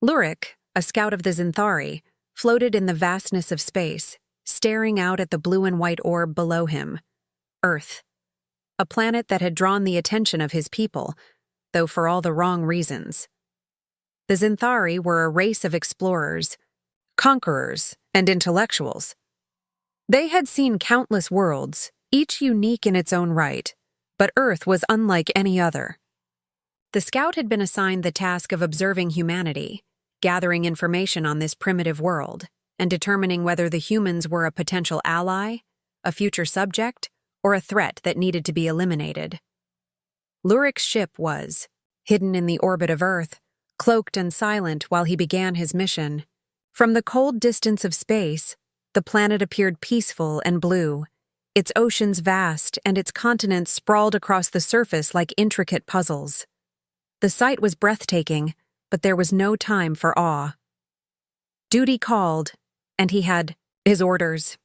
Lurik, a scout of the Zinthari, floated in the vastness of space, staring out at the blue and white orb below him. Earth. A planet that had drawn the attention of his people, though for all the wrong reasons. The Zinthari were a race of explorers, conquerors, and intellectuals. They had seen countless worlds, each unique in its own right, but Earth was unlike any other. The scout had been assigned the task of observing humanity, gathering information on this primitive world, and determining whether the humans were a potential ally, a future subject, or a threat that needed to be eliminated. Lurik's ship was, hidden in the orbit of Earth, cloaked and silent while he began his mission. From the cold distance of space, the planet appeared peaceful and blue, its oceans vast and its continents sprawled across the surface like intricate puzzles. The sight was breathtaking, but there was no time for awe. Duty called, and he had his orders.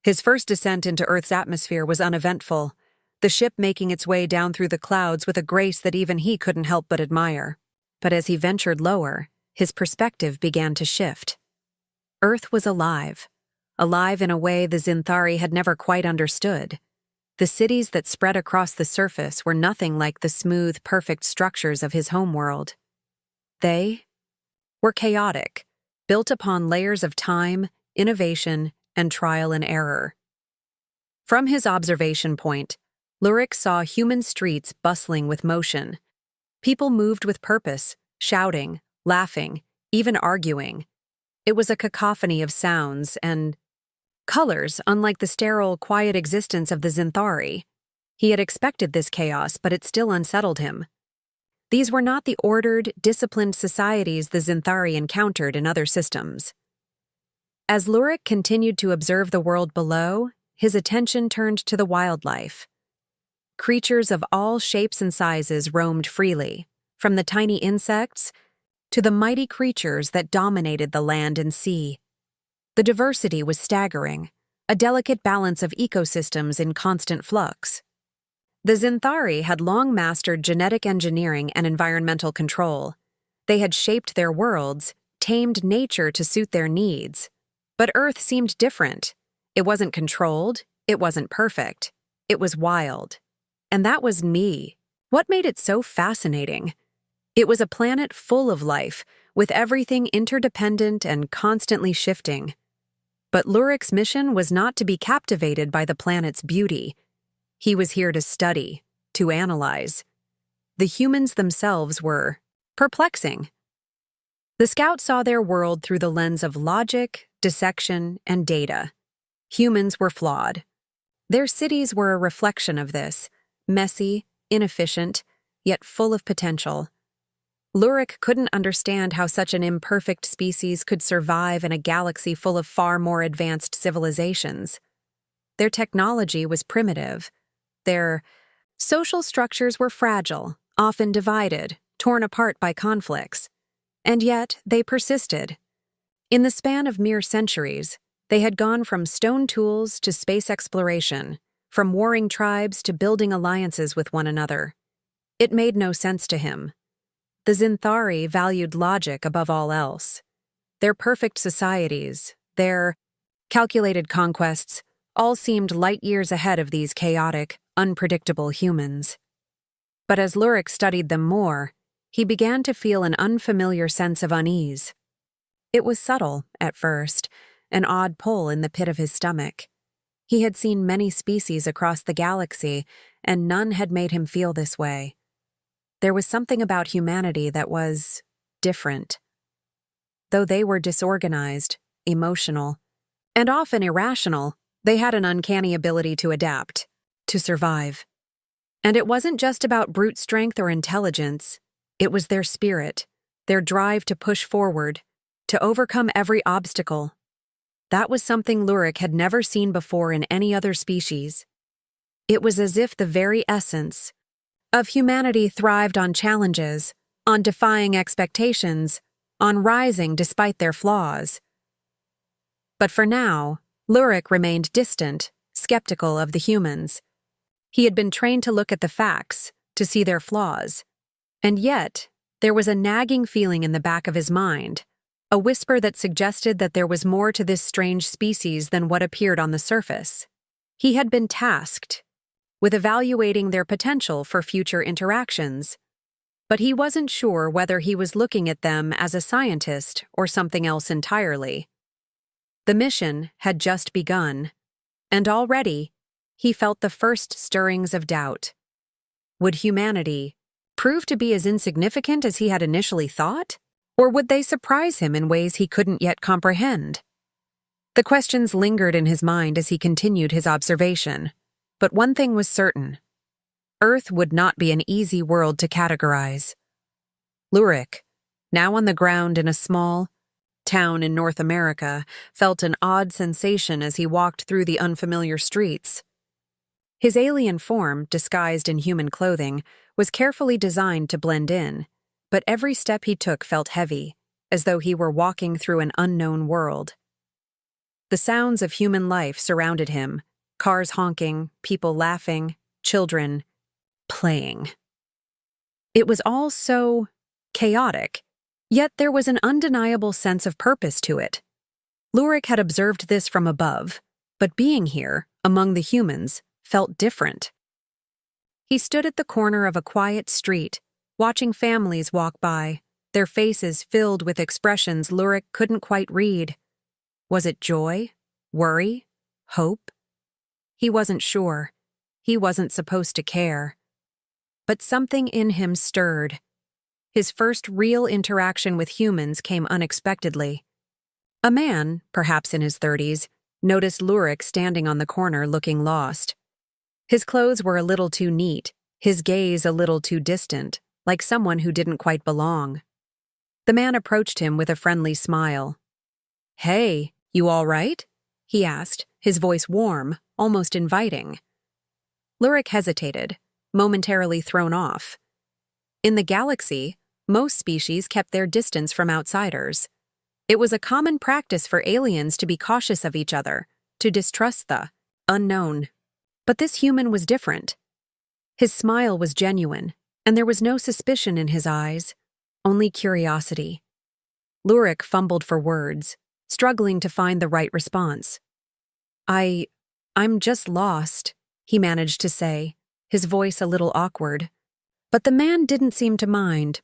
His first descent into Earth's atmosphere was uneventful, the ship making its way down through the clouds with a grace that even he couldn't help but admire. But as he ventured lower, his perspective began to shift. Earth was alive in a way the Zinthari had never quite understood. The cities that spread across the surface were nothing like the smooth, perfect structures of his homeworld. They were chaotic, built upon layers of time, innovation, and trial and error. From his observation point, Lurik saw human streets bustling with motion. People moved with purpose, shouting, laughing, even arguing. It was a cacophony of sounds and colors, unlike the sterile, quiet existence of the Zinthari. He had expected this chaos, but it still unsettled him. These were not the ordered, disciplined societies the Zinthari encountered in other systems. As Lurik continued to observe the world below, his attention turned to the wildlife. Creatures of all shapes and sizes roamed freely, from the tiny insects to the mighty creatures that dominated the land and sea. The diversity was staggering, a delicate balance of ecosystems in constant flux. The Zinthari had long mastered genetic engineering and environmental control. They had shaped their worlds, tamed nature to suit their needs. But Earth seemed different. It wasn't controlled, it wasn't perfect, it was wild. And that was me. What made it so fascinating? It was a planet full of life, with everything interdependent and constantly shifting. But Lurik's mission was not to be captivated by the planet's beauty. He was here to study, to analyze. The humans themselves were perplexing. The scout saw their world through the lens of logic, dissection, and data. Humans were flawed. Their cities were a reflection of this, messy, inefficient, yet full of potential. Lurik couldn't understand how such an imperfect species could survive in a galaxy full of far more advanced civilizations. Their technology was primitive. Their social structures were fragile, often divided, torn apart by conflicts. And yet, they persisted. In the span of mere centuries, they had gone from stone tools to space exploration, from warring tribes to building alliances with one another. It made no sense to him. The Zinthari valued logic above all else. Their perfect societies, their calculated conquests, all seemed light years ahead of these chaotic, unpredictable humans. But as Lurik studied them more, he began to feel an unfamiliar sense of unease. It was subtle, at first, an odd pull in the pit of his stomach. He had seen many species across the galaxy, and none had made him feel this way. There was something about humanity that was different. Though they were disorganized, emotional, and often irrational, they had an uncanny ability to adapt, to survive. And it wasn't just about brute strength or intelligence. It was their spirit, their drive to push forward, to overcome every obstacle. That was something Lurik had never seen before in any other species. It was as if the very essence of humanity thrived on challenges, on defying expectations, on rising despite their flaws. But for now, Lurik remained distant, skeptical of the humans. He had been trained to look at the facts, to see their flaws. And yet, there was a nagging feeling in the back of his mind, a whisper that suggested that there was more to this strange species than what appeared on the surface. He had been tasked with evaluating their potential for future interactions, but he wasn't sure whether he was looking at them as a scientist or something else entirely. The mission had just begun, and already he felt the first stirrings of doubt. Would humanity prove to be as insignificant as he had initially thought? Or would they surprise him in ways he couldn't yet comprehend? The questions lingered in his mind as he continued his observation, but one thing was certain. Earth would not be an easy world to categorize. Lurik, now on the ground in a small town in North America, felt an odd sensation as he walked through the unfamiliar streets. His alien form, disguised in human clothing, was carefully designed to blend in, but every step he took felt heavy, as though he were walking through an unknown world. The sounds of human life surrounded him, cars honking, people laughing, children playing. It was all so chaotic, yet there was an undeniable sense of purpose to it. Lurik had observed this from above, but being here, among the humans, felt different. He stood at the corner of a quiet street, watching families walk by, their faces filled with expressions Lurik couldn't quite read. Was it joy? Worry? Hope? He wasn't sure. He wasn't supposed to care. But something in him stirred. His first real interaction with humans came unexpectedly. A man, perhaps in his 30s, noticed Lurik standing on the corner looking lost. His clothes were a little too neat, his gaze a little too distant, like someone who didn't quite belong. The man approached him with a friendly smile. "Hey, you all right?" he asked, his voice warm, almost inviting. Lurik hesitated, momentarily thrown off. In the galaxy, most species kept their distance from outsiders. It was a common practice for aliens to be cautious of each other, to distrust the unknown. But this human was different. His smile was genuine, and there was no suspicion in his eyes, only curiosity. Lurik fumbled for words, struggling to find the right response. I'm just lost," he managed to say, his voice a little awkward. But the man didn't seem to mind.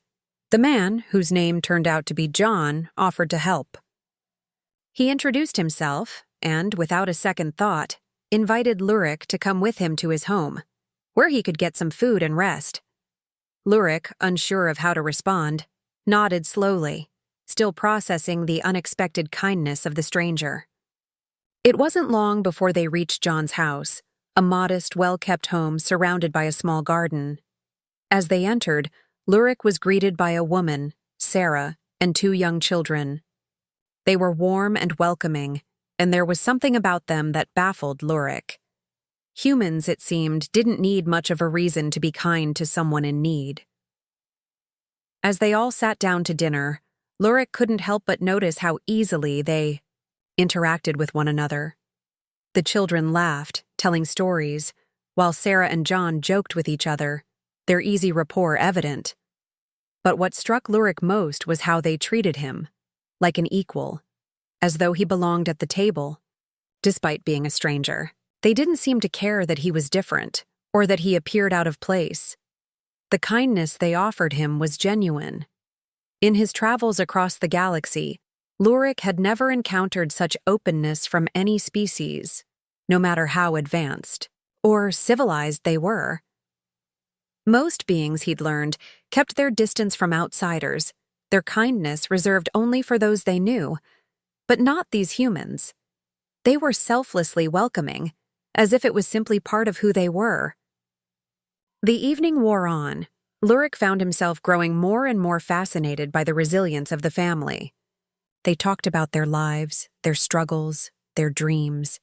The man, whose name turned out to be John, offered to help. He introduced himself and, without a second thought, invited Lurik to come with him to his home, where he could get some food and rest. Lurik, unsure of how to respond, nodded slowly, still processing the unexpected kindness of the stranger. It wasn't long before they reached John's house, a modest, well-kept home surrounded by a small garden. As they entered, Lurik was greeted by a woman, Sarah, and 2 young children. They were warm and welcoming, and there was something about them that baffled Lurik. Humans, it seemed, didn't need much of a reason to be kind to someone in need. As they all sat down to dinner, Lurik couldn't help but notice how easily they interacted with one another. The children laughed, telling stories, while Sarah and John joked with each other, their easy rapport evident. But what struck Lurik most was how they treated him, like an equal, as though he belonged at the table. Despite being a stranger, they didn't seem to care that he was different, or that he appeared out of place. The kindness they offered him was genuine. In his travels across the galaxy, Lurik had never encountered such openness from any species, no matter how advanced or civilized they were. Most beings, he'd learned, kept their distance from outsiders, their kindness reserved only for those they knew, but not these humans. They were selflessly welcoming, as if it was simply part of who they were. The evening wore on. Lurik found himself growing more and more fascinated by the resilience of the family. They talked about their lives, their struggles, their dreams.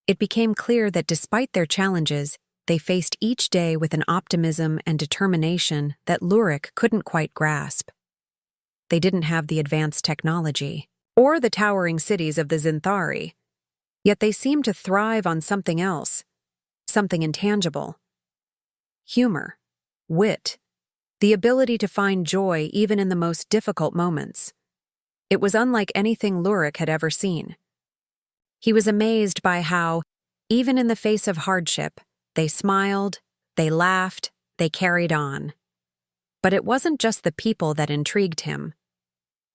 It became clear that despite their challenges, they faced each day with an optimism and determination that Lurik couldn't quite grasp. They didn't have the advanced technology, or the towering cities of the Zinthari, yet they seemed to thrive on something else, something intangible. Humor, wit, the ability to find joy even in the most difficult moments. It was unlike anything Lurik had ever seen. He was amazed by how, even in the face of hardship, they smiled, they laughed, they carried on. But it wasn't just the people that intrigued him.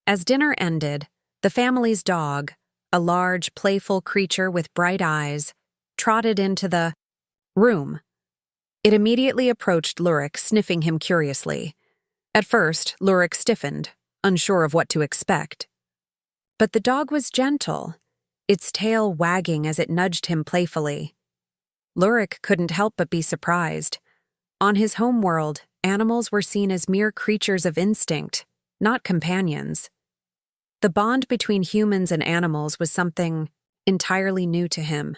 As dinner ended, the family's dog, a large, playful creature with bright eyes, trotted into the room. It immediately approached Lurik, sniffing him curiously. At first, Lurik stiffened, unsure of what to expect. But the dog was gentle, its tail wagging as it nudged him playfully. Lurik couldn't help but be surprised. On his homeworld, animals were seen as mere creatures of instinct, not companions. The bond between humans and animals was something entirely new to him.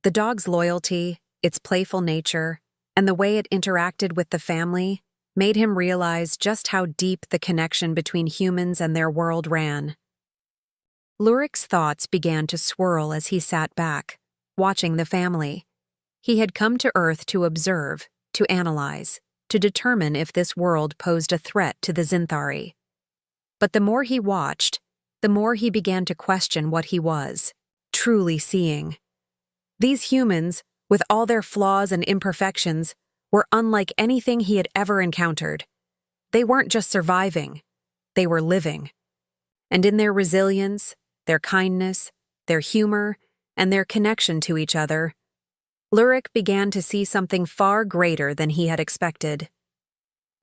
The dog's loyalty, its playful nature, and the way it interacted with the family made him realize just how deep the connection between humans and their world ran. Lurik's thoughts began to swirl as he sat back, watching the family. He had come to Earth to observe, to analyze, to determine if this world posed a threat to the Zinthari. But the more he watched, the more he began to question what he was truly seeing. These humans, with all their flaws and imperfections, were unlike anything he had ever encountered. They weren't just surviving, they were living. And in their resilience, their kindness, their humor, and their connection to each other, Lurik began to see something far greater than he had expected.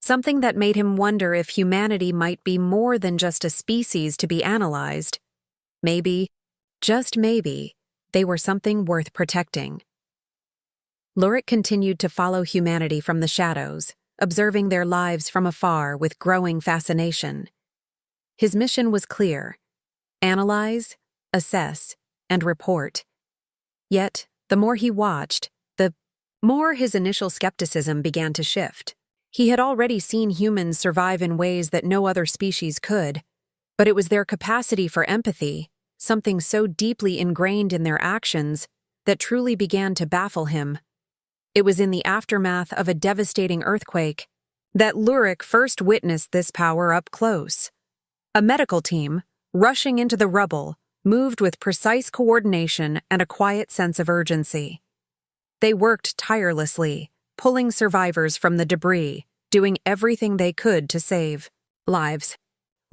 Something that made him wonder if humanity might be more than just a species to be analyzed. Maybe, just maybe, they were something worth protecting. Lurik continued to follow humanity from the shadows, observing their lives from afar with growing fascination. His mission was clear: analyze, assess, and report. Yet, the more he watched, the more his initial skepticism began to shift. He had already seen humans survive in ways that no other species could, but it was their capacity for empathy, something so deeply ingrained in their actions, that truly began to baffle him. It was in the aftermath of a devastating earthquake that Lurik first witnessed this power up close. A medical team, rushing into the rubble, moved with precise coordination and a quiet sense of urgency. They worked tirelessly, pulling survivors from the debris, doing everything they could to save lives.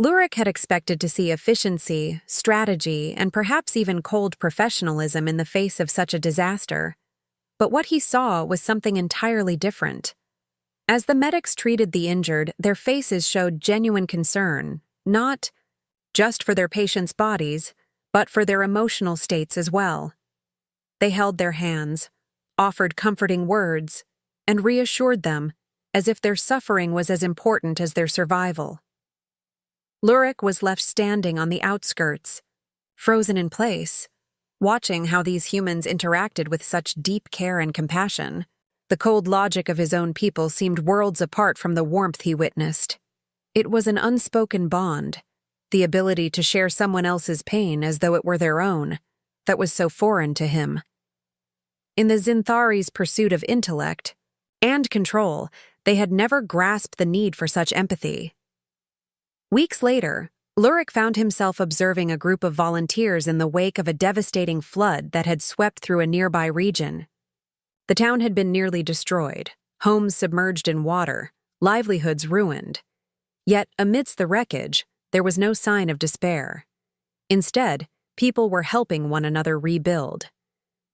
Lurik had expected to see efficiency, strategy, and perhaps even cold professionalism in the face of such a disaster. But what he saw was something entirely different. As the medics treated the injured, their faces showed genuine concern, not just for their patients' bodies, but for their emotional states as well. They held their hands, offered comforting words, and reassured them, as if their suffering was as important as their survival. Lurik was left standing on the outskirts, frozen in place, watching how these humans interacted with such deep care and compassion. The cold logic of his own people seemed worlds apart from the warmth he witnessed. It was an unspoken bond, the ability to share someone else's pain as though it were their own, that was so foreign to him. In the Zinthari's pursuit of intellect and control, they had never grasped the need for such empathy. Weeks later, Lurik found himself observing a group of volunteers in the wake of a devastating flood that had swept through a nearby region. The town had been nearly destroyed, homes submerged in water, livelihoods ruined. Yet, amidst the wreckage, there was no sign of despair. Instead, people were helping one another rebuild.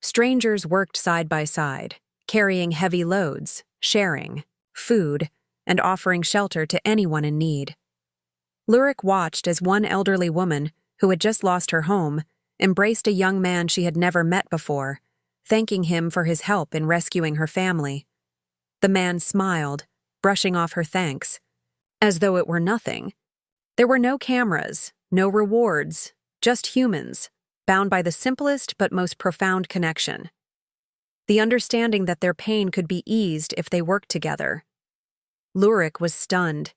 Strangers worked side by side, carrying heavy loads, sharing food, and offering shelter to anyone in need. Lurik watched as one elderly woman, who had just lost her home, embraced a young man she had never met before, thanking him for his help in rescuing her family. The man smiled, brushing off her thanks, as though it were nothing. There were no cameras, no rewards, just humans, bound by the simplest but most profound connection: the understanding that their pain could be eased if they worked together. Lurik was stunned.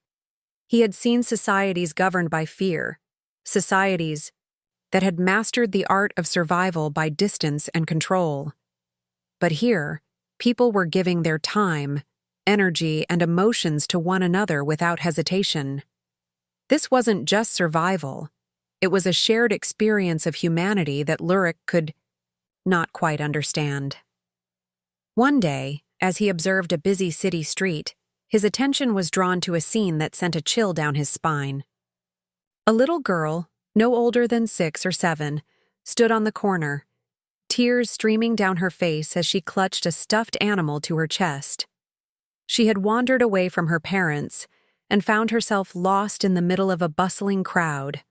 He had seen societies governed by fear, societies that had mastered the art of survival by distance and control. But here, people were giving their time, energy, and emotions to one another without hesitation. This wasn't just survival. It was a shared experience of humanity that Lurik could not quite understand. One day, as he observed a busy city street, his attention was drawn to a scene that sent a chill down his spine. A little girl, no older than 6 or 7, stood on the corner, tears streaming down her face as she clutched a stuffed animal to her chest. She had wandered away from her parents and found herself lost in the middle of a bustling crowd.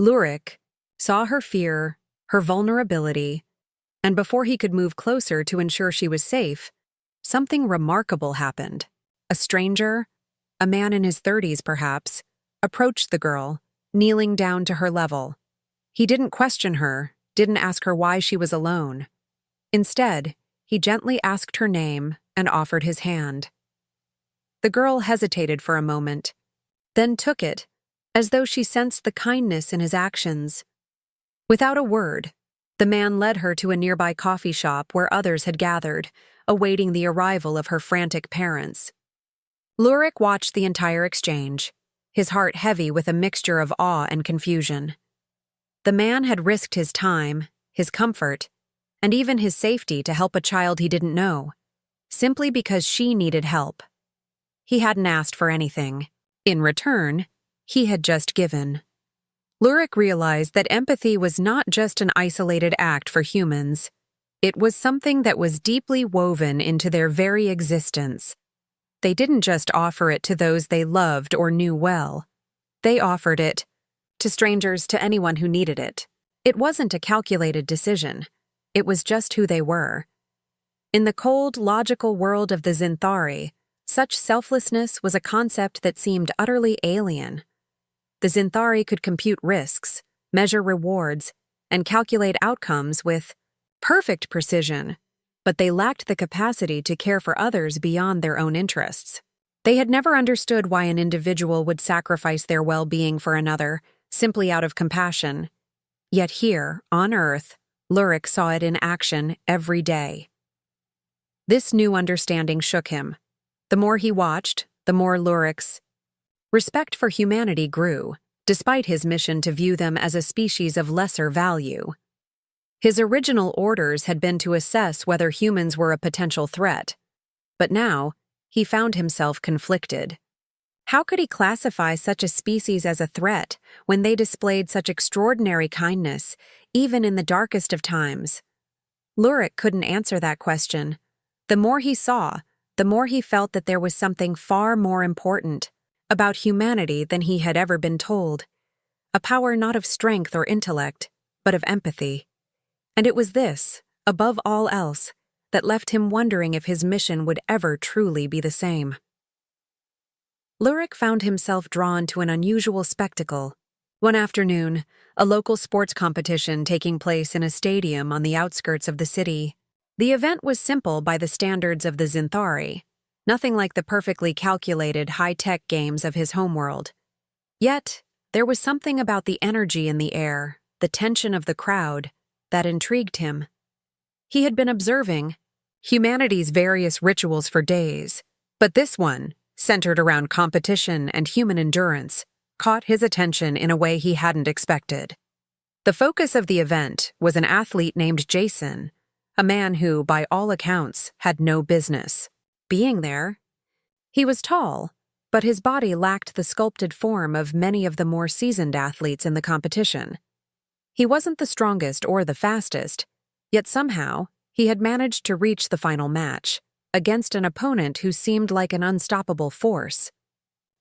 Lurik saw her fear, her vulnerability, and before he could move closer to ensure she was safe, something remarkable happened. A stranger, a man in his 30s perhaps, approached the girl, kneeling down to her level. He didn't question her, didn't ask her why she was alone. Instead, he gently asked her name and offered his hand. The girl hesitated for a moment, then took it, as though she sensed the kindness in his actions. Without a word, the man led her to a nearby coffee shop where others had gathered, awaiting the arrival of her frantic parents. Lurik watched the entire exchange, his heart heavy with a mixture of awe and confusion. The man had risked his time, his comfort, and even his safety to help a child he didn't know, simply because she needed help. He hadn't asked for anything. In return, he had just given. Lurik realized that empathy was not just an isolated act for humans. It was something that was deeply woven into their very existence. They didn't just offer it to those they loved or knew well. They offered it to strangers, to anyone who needed it. It wasn't a calculated decision. It was just who they were. In the cold, logical world of the Zinthari, such selflessness was a concept that seemed utterly alien. The Zinthari could compute risks, measure rewards, and calculate outcomes with perfect precision, but they lacked the capacity to care for others beyond their own interests. They had never understood why an individual would sacrifice their well-being for another, simply out of compassion. Yet here, on Earth, Lurik saw it in action every day. This new understanding shook him. The more he watched, the more Lurik's respect for humanity grew, despite his mission to view them as a species of lesser value. His original orders had been to assess whether humans were a potential threat, but now he found himself conflicted. How could he classify such a species as a threat when they displayed such extraordinary kindness, even in the darkest of times? Lurik couldn't answer that question. The more he saw, the more he felt that there was something far more important about humanity than he had ever been told. A power not of strength or intellect, but of empathy. And it was this, above all else, that left him wondering if his mission would ever truly be the same. Lurik found himself drawn to an unusual spectacle. One afternoon, a local sports competition taking place in a stadium on the outskirts of the city. The event was simple by the standards of the Zinthari, nothing like the perfectly calculated high-tech games of his homeworld. Yet, there was something about the energy in the air, the tension of the crowd, that intrigued him. He had been observing humanity's various rituals for days, but this one, centered around competition and human endurance, caught his attention in a way he hadn't expected. The focus of the event was an athlete named Jason, a man who, by all accounts, had no business being there. He was tall, but his body lacked the sculpted form of many of the more seasoned athletes in the competition. He wasn't the strongest or the fastest, yet somehow he had managed to reach the final match, against an opponent who seemed like an unstoppable force.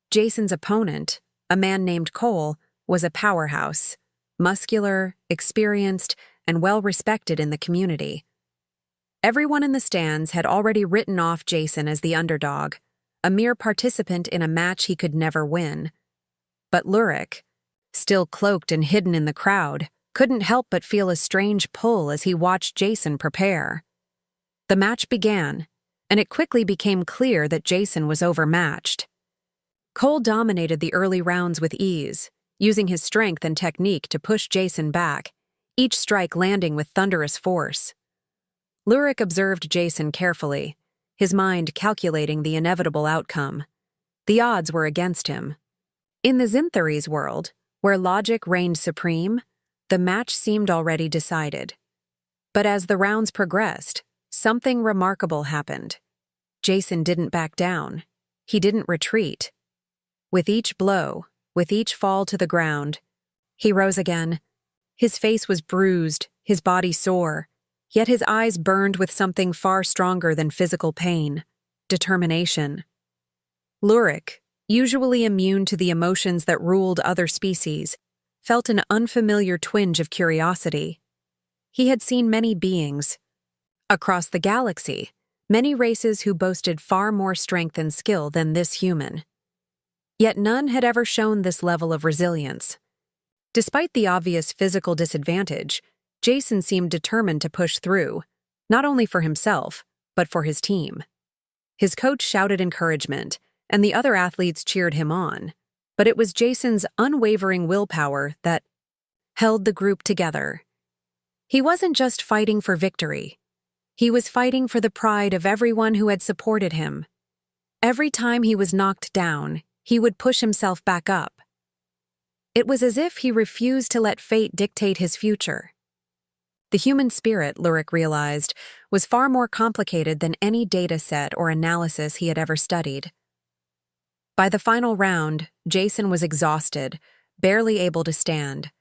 Jason's opponent, a man named Cole, was a powerhouse, muscular, experienced, and well-respected in the community. Everyone in the stands had already written off Jason as the underdog, a mere participant in a match he could never win. But Lurik, still cloaked and hidden in the crowd, couldn't help but feel a strange pull as he watched Jason prepare. The match began, and it quickly became clear that Jason was overmatched. Cole dominated the early rounds with ease, using his strength and technique to push Jason back, each strike landing with thunderous force. Lurik observed Jason carefully, his mind calculating the inevitable outcome. The odds were against him. In the Zinthari's world, where logic reigned supreme, the match seemed already decided. But as the rounds progressed, something remarkable happened. Jason didn't back down. He didn't retreat. With each blow, with each fall to the ground, he rose again. His face was bruised, his body sore, yet his eyes burned with something far stronger than physical pain: determination. Lurik, usually immune to the emotions that ruled other species, felt an unfamiliar twinge of curiosity. He had seen many beings across the galaxy, many races who boasted far more strength and skill than this human. Yet none had ever shown this level of resilience. Despite the obvious physical disadvantage, Jason seemed determined to push through, not only for himself, but for his team. His coach shouted encouragement, and the other athletes cheered him on, but it was Jason's unwavering willpower that held the group together. He wasn't just fighting for victory. He was fighting for the pride of everyone who had supported him. Every time he was knocked down, he would push himself back up. It was as if he refused to let fate dictate his future. The human spirit, Lurik realized, was far more complicated than any data set or analysis he had ever studied. By the final round, Jason was exhausted, barely able to stand.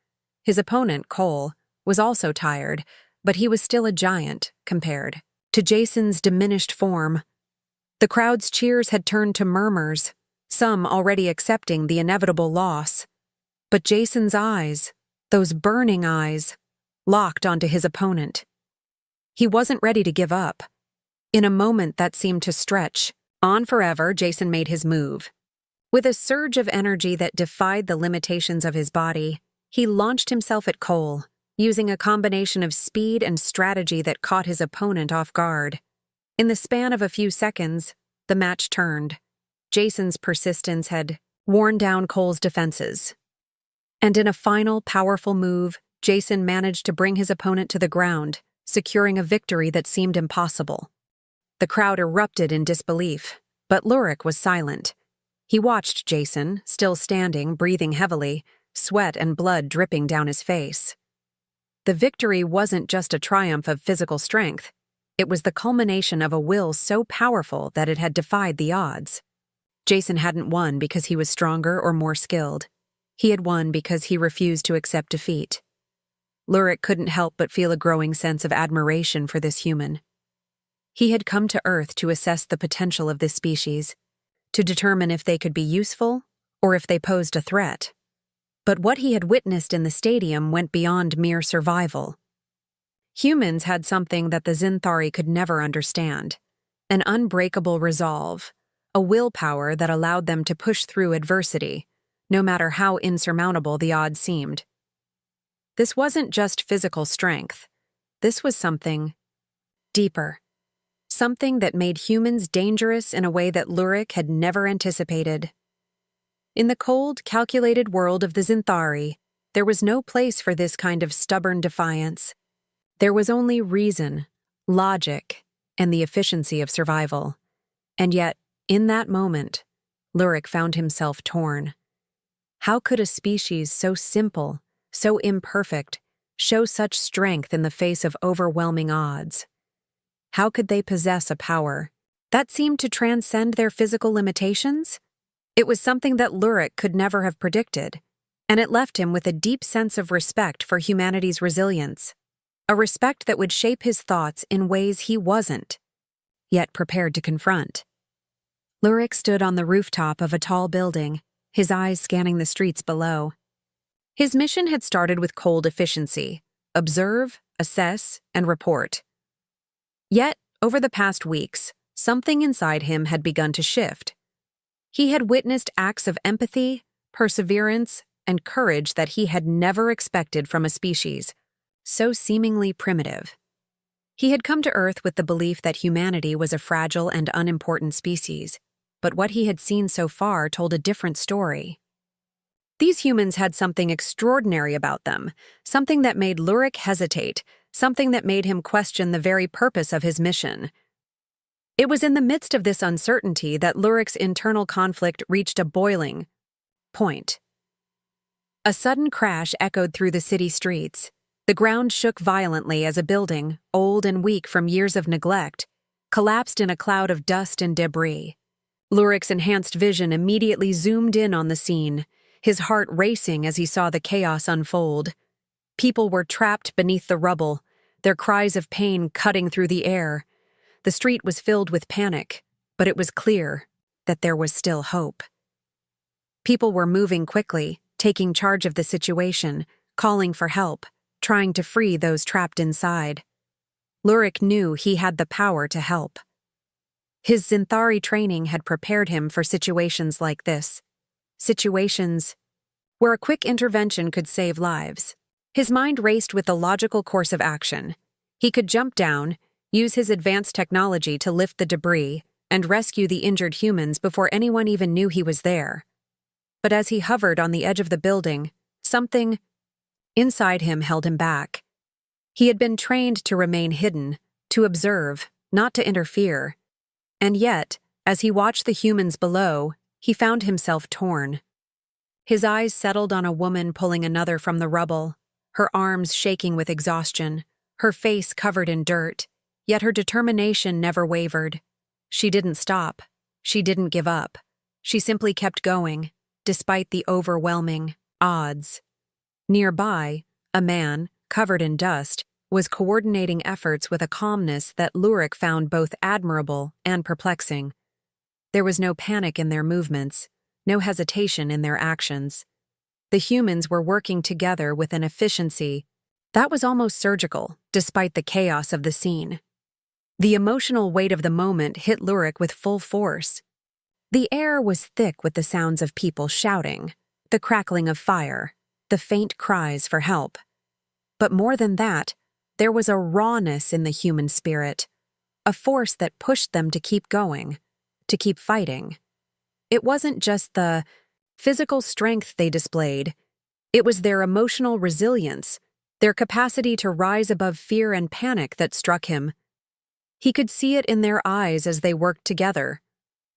His opponent, Cole, was also tired, but he was still a giant compared to Jason's diminished form. The crowd's cheers had turned to murmurs, some already accepting the inevitable loss. But Jason's eyes, those burning eyes, locked onto his opponent. He wasn't ready to give up. In a moment that seemed to stretch on forever, Jason made his move. With a surge of energy that defied the limitations of his body, he launched himself at Cole, using a combination of speed and strategy that caught his opponent off guard. In the span of a few seconds, the match turned. Jason's persistence had worn down Cole's defenses. And in a final, powerful move, Jason managed to bring his opponent to the ground, securing a victory that seemed impossible. The crowd erupted in disbelief, but Lurik was silent. He watched Jason, still standing, breathing heavily, sweat and blood dripping down his face. The victory wasn't just a triumph of physical strength. It was the culmination of a will so powerful that it had defied the odds. Jason hadn't won because he was stronger or more skilled. He had won because he refused to accept defeat. Lurik couldn't help but feel a growing sense of admiration for this human. He had come to Earth to assess the potential of this species, to determine if they could be useful or if they posed a threat. But what he had witnessed in the stadium went beyond mere survival. Humans had something that the Zinthari could never understand: an unbreakable resolve, a willpower that allowed them to push through adversity, no matter how insurmountable the odds seemed. This wasn't just physical strength. This was something deeper. Something that made humans dangerous in a way that Lurik had never anticipated. In the cold, calculated world of the Zinthari, there was no place for this kind of stubborn defiance. There was only reason, logic, and the efficiency of survival. And yet, in that moment, Lurik found himself torn. How could a species so simple, so imperfect, show such strength in the face of overwhelming odds? How could they possess a power that seemed to transcend their physical limitations? It was something that Lurik could never have predicted, and it left him with a deep sense of respect for humanity's resilience, a respect that would shape his thoughts in ways he wasn't yet prepared to confront. Lurik stood on the rooftop of a tall building, his eyes scanning the streets below. His mission had started with cold efficiency: observe, assess, and report. Yet, over the past weeks, something inside him had begun to shift. He had witnessed acts of empathy, perseverance, and courage that he had never expected from a species so seemingly primitive. He had come to Earth with the belief that humanity was a fragile and unimportant species, but what he had seen so far told a different story. These humans had something extraordinary about them, something that made Lurik hesitate, something that made him question the very purpose of his mission. It was in the midst of this uncertainty that Lurik's internal conflict reached a boiling point. A sudden crash echoed through the city streets. The ground shook violently as a building, old and weak from years of neglect, collapsed in a cloud of dust and debris. Lurik's enhanced vision immediately zoomed in on the scene, his heart racing as he saw the chaos unfold. People were trapped beneath the rubble, their cries of pain cutting through the air. The street was filled with panic, but it was clear that there was still hope. People were moving quickly, taking charge of the situation, calling for help, trying to free those trapped inside. Lurik knew he had the power to help. His Zinthari training had prepared him for situations like this. Situations where a quick intervention could save lives. His mind raced with the logical course of action. He could jump down, use his advanced technology to lift the debris, and rescue the injured humans before anyone even knew he was there. But as he hovered on the edge of the building, something inside him held him back. He had been trained to remain hidden, to observe, not to interfere. And yet, as he watched the humans below, he found himself torn. His eyes settled on a woman pulling another from the rubble, her arms shaking with exhaustion, her face covered in dirt, yet her determination never wavered. She didn't stop. She didn't give up. She simply kept going, despite the overwhelming odds. Nearby, a man, covered in dust, was coordinating efforts with a calmness that Lurik found both admirable and perplexing. There was no panic in their movements, no hesitation in their actions. The humans were working together with an efficiency that was almost surgical, despite the chaos of the scene. The emotional weight of the moment hit Lurik with full force. The air was thick with the sounds of people shouting, the crackling of fire, the faint cries for help. But more than that, there was a rawness in the human spirit, a force that pushed them to keep going, to keep fighting. It wasn't just the physical strength they displayed, it was their emotional resilience, their capacity to rise above fear and panic that struck him. He could see it in their eyes as they worked together,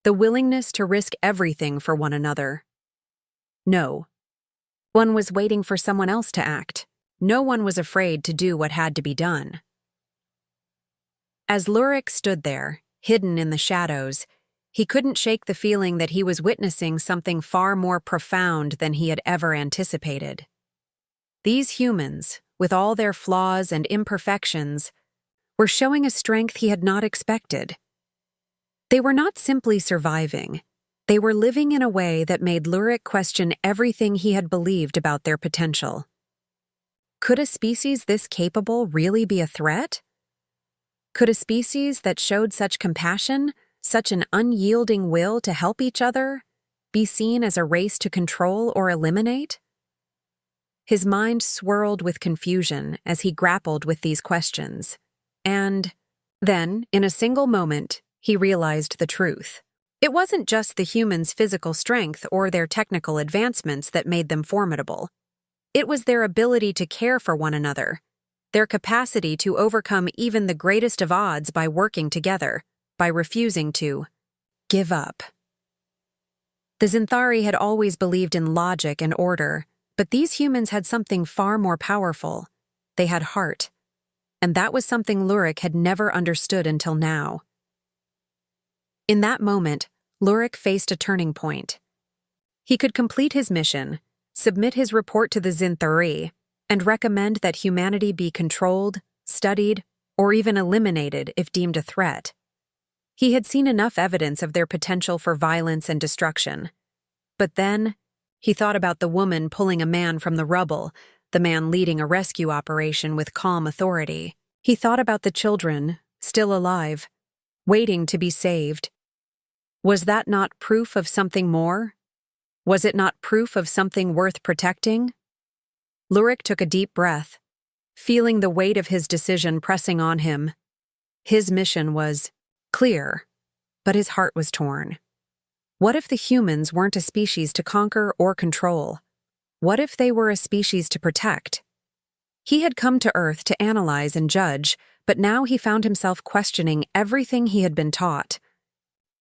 the willingness to risk everything for one another. No one was waiting for someone else to act. No one was afraid to do what had to be done. As Lurik stood there, hidden in the shadows, he couldn't shake the feeling that he was witnessing something far more profound than he had ever anticipated. These humans, with all their flaws and imperfections, were showing a strength he had not expected. They were not simply surviving. They were living in a way that made Lurik question everything he had believed about their potential. Could a species this capable really be a threat? Could a species that showed such compassion, such an unyielding will to help each other, be seen as a race to control or eliminate? His mind swirled with confusion as he grappled with these questions. And then, in a single moment, he realized the truth. It wasn't just the humans' physical strength or their technical advancements that made them formidable. It was their ability to care for one another, their capacity to overcome even the greatest of odds by working together, by refusing to give up. The Zinthari had always believed in logic and order, but these humans had something far more powerful. They had heart. And that was something Lurik had never understood until now. In that moment, Lurik faced a turning point. He could complete his mission, submit his report to the Zinthari, and recommend that humanity be controlled, studied, or even eliminated if deemed a threat. He had seen enough evidence of their potential for violence and destruction. But then, he thought about the woman pulling a man from the rubble, the man leading a rescue operation with calm authority. He thought about the children, still alive, waiting to be saved. Was that not proof of something more? Was it not proof of something worth protecting? Lurik took a deep breath, feeling the weight of his decision pressing on him. His mission was clear, but his heart was torn. What if the humans weren't a species to conquer or control? What if they were a species to protect? He had come to Earth to analyze and judge, but now he found himself questioning everything he had been taught.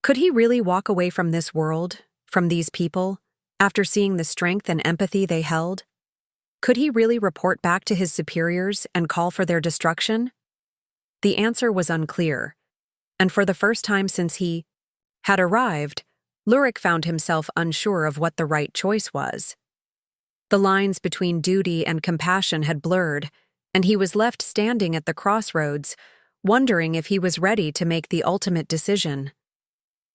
Could he really walk away from this world, from these people, after seeing the strength and empathy they held? Could he really report back to his superiors and call for their destruction? The answer was unclear, and for the first time since he had arrived, Lurik found himself unsure of what the right choice was. The lines between duty and compassion had blurred, and he was left standing at the crossroads, wondering if he was ready to make the ultimate decision.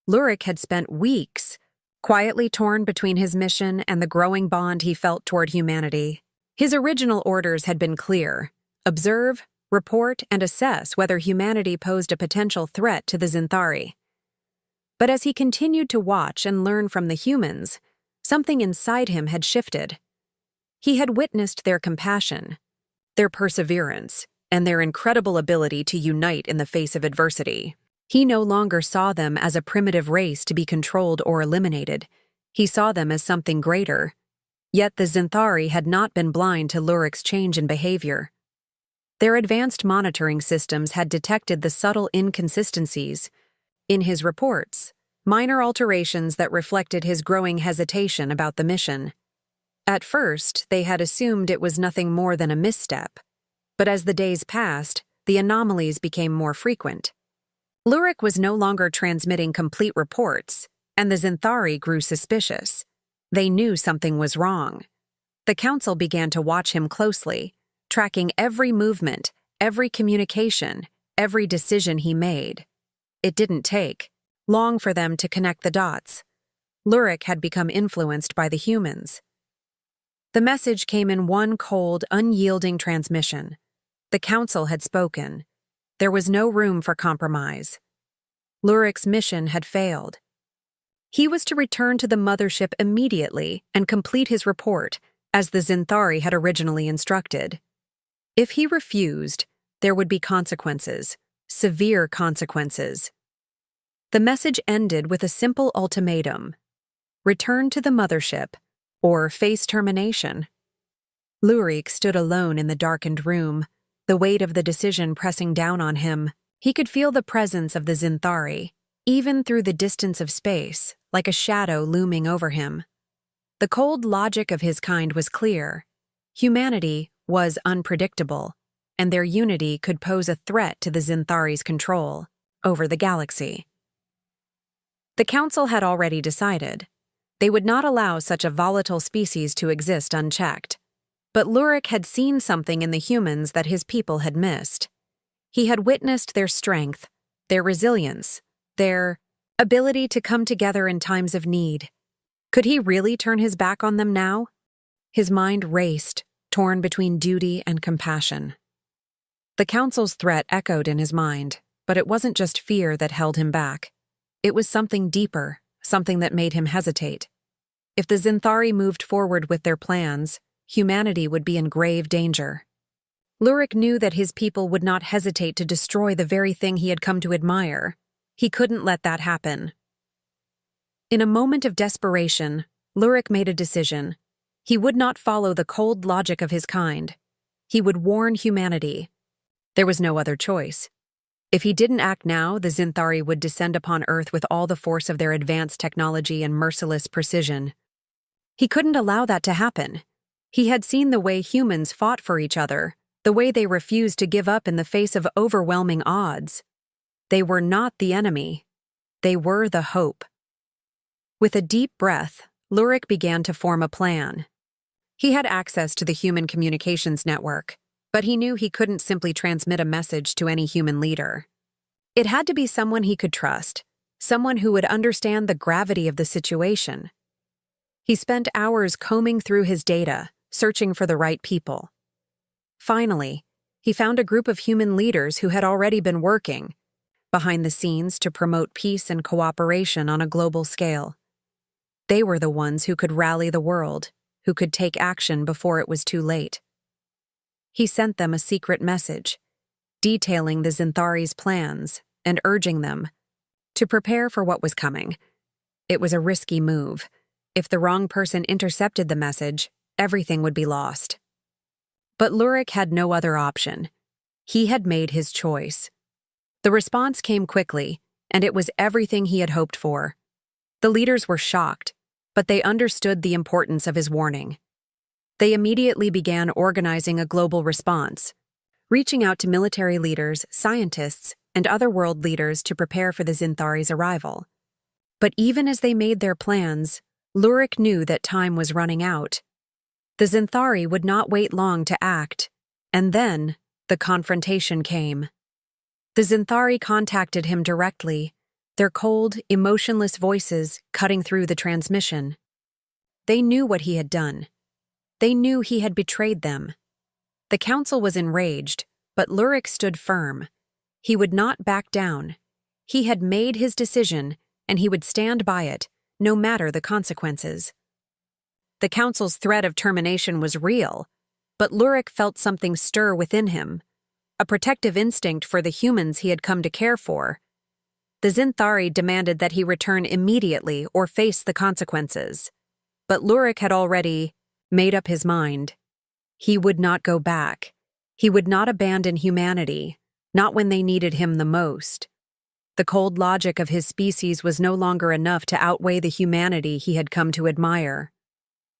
Lurik had spent weeks quietly torn between his mission and the growing bond he felt toward humanity. His original orders had been clear: observe, report, and assess whether humanity posed a potential threat to the Zinthari. But as he continued to watch and learn from the humans, something inside him had shifted. He had witnessed their compassion, their perseverance, and their incredible ability to unite in the face of adversity. He no longer saw them as a primitive race to be controlled or eliminated. He saw them as something greater. Yet the Zinthari had not been blind to Lurik's change in behavior. Their advanced monitoring systems had detected the subtle inconsistencies in his reports, minor alterations that reflected his growing hesitation about the mission. At first, they had assumed it was nothing more than a misstep, but as the days passed, the anomalies became more frequent. Lurik was no longer transmitting complete reports, and the Zinthari grew suspicious. They knew something was wrong. The council began to watch him closely, tracking every movement, every communication, every decision he made. It didn't take long for them to connect the dots. Lurik had become influenced by the humans. The message came in one cold, unyielding transmission. The council had spoken. There was no room for compromise. Lurik's mission had failed. He was to return to the mothership immediately and complete his report, as the Zinthari had originally instructed. If he refused, there would be consequences, severe consequences. The message ended with a simple ultimatum: return to the mothership, or face termination. Lurik stood alone in the darkened room, the weight of the decision pressing down on him. He could feel the presence of the Zinthari, even through the distance of space, like a shadow looming over him. The cold logic of his kind was clear. Humanity was unpredictable, and their unity could pose a threat to the Zinthari's control over the galaxy. The council had already decided. They would not allow such a volatile species to exist unchecked. But Lurik had seen something in the humans that his people had missed. He had witnessed their strength, their resilience, their ability to come together in times of need. Could he really turn his back on them now? His mind raced, torn between duty and compassion. The council's threat echoed in his mind, but it wasn't just fear that held him back. It was something deeper, something that made him hesitate. If the Zinthari moved forward with their plans, humanity would be in grave danger. Lurik knew that his people would not hesitate to destroy the very thing he had come to admire. He couldn't let that happen. In a moment of desperation, Lurik made a decision. He would not follow the cold logic of his kind. He would warn humanity. There was no other choice. If he didn't act now, the Zinthari would descend upon Earth with all the force of their advanced technology and merciless precision. He couldn't allow that to happen. He had seen the way humans fought for each other, the way they refused to give up in the face of overwhelming odds. They were not the enemy. They were the hope. With a deep breath, Lurik began to form a plan. He had access to the human communications network, but he knew he couldn't simply transmit a message to any human leader. It had to be someone he could trust, someone who would understand the gravity of the situation. He spent hours combing through his data, searching for the right people. Finally, he found a group of human leaders who had already been working behind the scenes to promote peace and cooperation on a global scale. They were the ones who could rally the world, who could take action before it was too late. He sent them a secret message, detailing the Zinthari's plans and urging them to prepare for what was coming. It was a risky move. If the wrong person intercepted the message, everything would be lost. But Lurik had no other option. He had made his choice. The response came quickly, and it was everything he had hoped for. The leaders were shocked, but they understood the importance of his warning. They immediately began organizing a global response, reaching out to military leaders, scientists, and other world leaders to prepare for the Zinthari's arrival. But even as they made their plans, Lurik knew that time was running out. The Zinthari would not wait long to act, and then the confrontation came. The Zinthari contacted him directly, their cold, emotionless voices cutting through the transmission. They knew what he had done. They knew he had betrayed them. The council was enraged, but Lurik stood firm. He would not back down. He had made his decision, and he would stand by it, no matter the consequences. The council's threat of termination was real, but Lurik felt something stir within him, a protective instinct for the humans he had come to care for. The Zinthari demanded that he return immediately or face the consequences. But Lurik had already made up his mind. He would not go back. He would not abandon humanity, not when they needed him the most. The cold logic of his species was no longer enough to outweigh the humanity he had come to admire.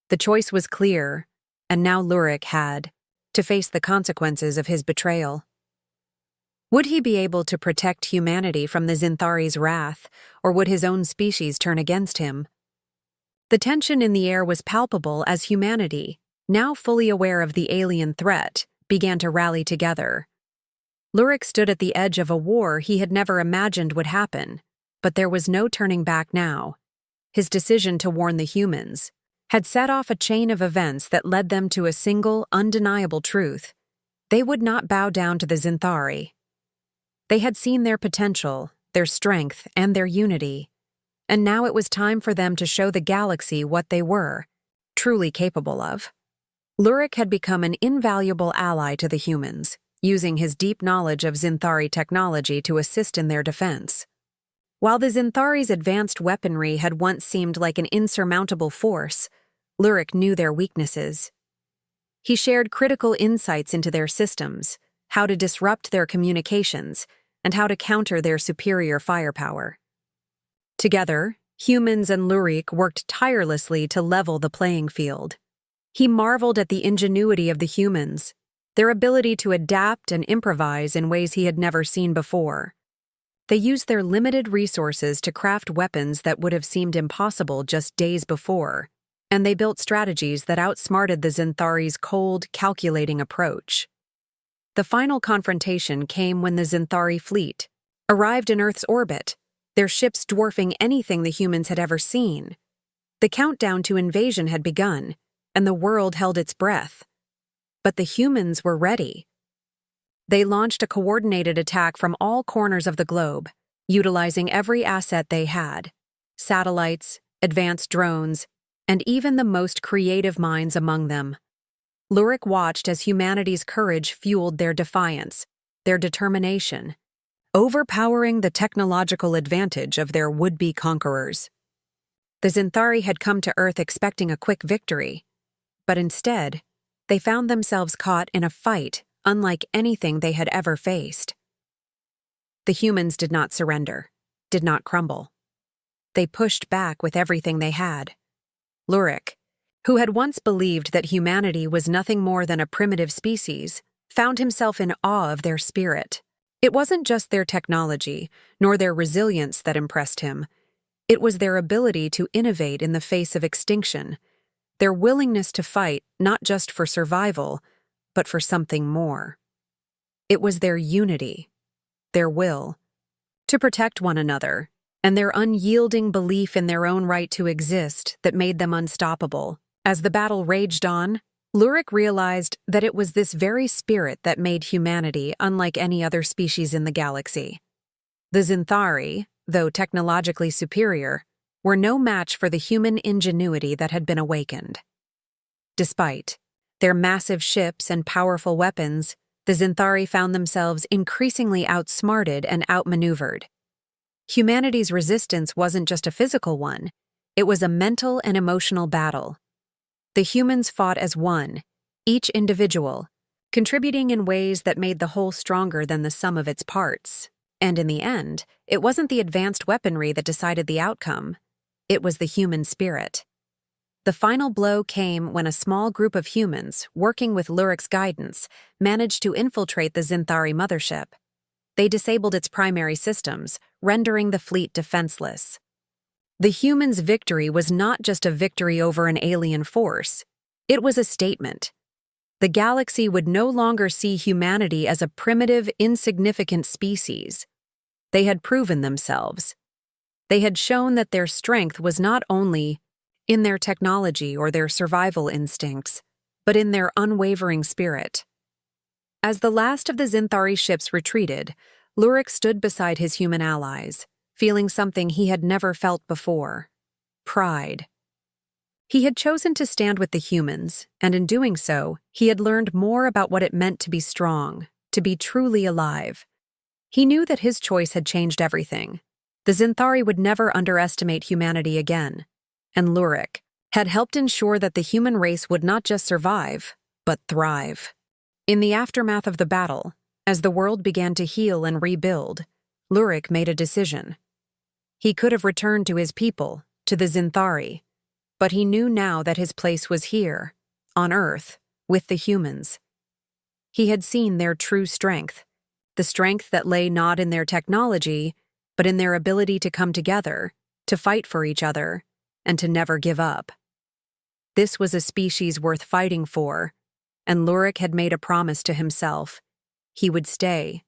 The choice was clear, and now Lurik had to face the consequences of his betrayal. Would he be able to protect humanity from the Zinthari's wrath, or would his own species turn against him? The tension in the air was palpable as humanity, now fully aware of the alien threat, began to rally together. Lurik stood at the edge of a war he had never imagined would happen, but there was no turning back now. His decision to warn the humans had set off a chain of events that led them to a single, undeniable truth. They would not bow down to the Zinthari. They had seen their potential, their strength, and their unity, and now it was time for them to show the galaxy what they were, truly capable of. Lurik had become an invaluable ally to the humans, using his deep knowledge of Zinthari technology to assist in their defense. While the Zinthari's advanced weaponry had once seemed like an insurmountable force, Lurik knew their weaknesses. He shared critical insights into their systems, how to disrupt their communications, and how to counter their superior firepower. Together, humans and Lurik worked tirelessly to level the playing field. He marveled at the ingenuity of the humans, their ability to adapt and improvise in ways he had never seen before. They used their limited resources to craft weapons that would have seemed impossible just days before, and they built strategies that outsmarted the Zinthari's cold, calculating approach. The final confrontation came when the Zinthari fleet arrived in Earth's orbit, their ships dwarfing anything the humans had ever seen. The countdown to invasion had begun, and the world held its breath. But the humans were ready. They launched a coordinated attack from all corners of the globe, utilizing every asset they had: satellites, advanced drones, and even the most creative minds among them. Lurik watched as humanity's courage fueled their defiance, their determination, overpowering the technological advantage of their would-be conquerors. The Zinthari had come to Earth expecting a quick victory, but instead, they found themselves caught in a fight unlike anything they had ever faced. The humans did not surrender, did not crumble. They pushed back with everything they had. Lurik, who had once believed that humanity was nothing more than a primitive species, found himself in awe of their spirit. It wasn't just their technology, nor their resilience that impressed him. It was their ability to innovate in the face of extinction, their willingness to fight not just for survival, but for something more. It was their unity, their will to protect one another, and their unyielding belief in their own right to exist that made them unstoppable. As the battle raged on, Lurik realized that it was this very spirit that made humanity unlike any other species in the galaxy. The Zinthari, though technologically superior, were no match for the human ingenuity that had been awakened. Despite their massive ships and powerful weapons, the Zinthari found themselves increasingly outsmarted and outmaneuvered. Humanity's resistance wasn't just a physical one, it was a mental and emotional battle. The humans fought as one, each individual, contributing in ways that made the whole stronger than the sum of its parts. And in the end, it wasn't the advanced weaponry that decided the outcome. It was the human spirit. The final blow came when a small group of humans, working with Luric's guidance, managed to infiltrate the Zinthari mothership. They disabled its primary systems, rendering the fleet defenseless. The humans' victory was not just a victory over an alien force. It was a statement. The galaxy would no longer see humanity as a primitive, insignificant species. They had proven themselves. They had shown that their strength was not only in their technology or their survival instincts, but in their unwavering spirit. As the last of the Zinthari ships retreated, Lurik stood beside his human allies, feeling something he had never felt before: pride. He had chosen to stand with the humans, and in doing so, he had learned more about what it meant to be strong, to be truly alive. He knew that his choice had changed everything. The Zinthari would never underestimate humanity again, and Lurik had helped ensure that the human race would not just survive, but thrive. In the aftermath of the battle, as the world began to heal and rebuild, Lurik made a decision. He could have returned to his people, to the Zinthari, but he knew now that his place was here, on Earth, with the humans. He had seen their true strength, the strength that lay not in their technology, but in their ability to come together, to fight for each other, and to never give up. This was a species worth fighting for, and Lurik had made a promise to himself. He would stay,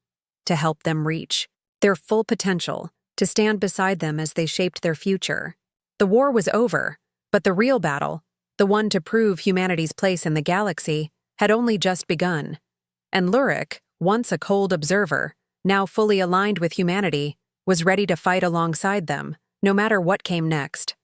to help them reach their full potential, to stand beside them as they shaped their future. The war was over, but the real battle, the one to prove humanity's place in the galaxy, had only just begun. And Lurik, once a cold observer, now fully aligned with humanity, was ready to fight alongside them, no matter what came next.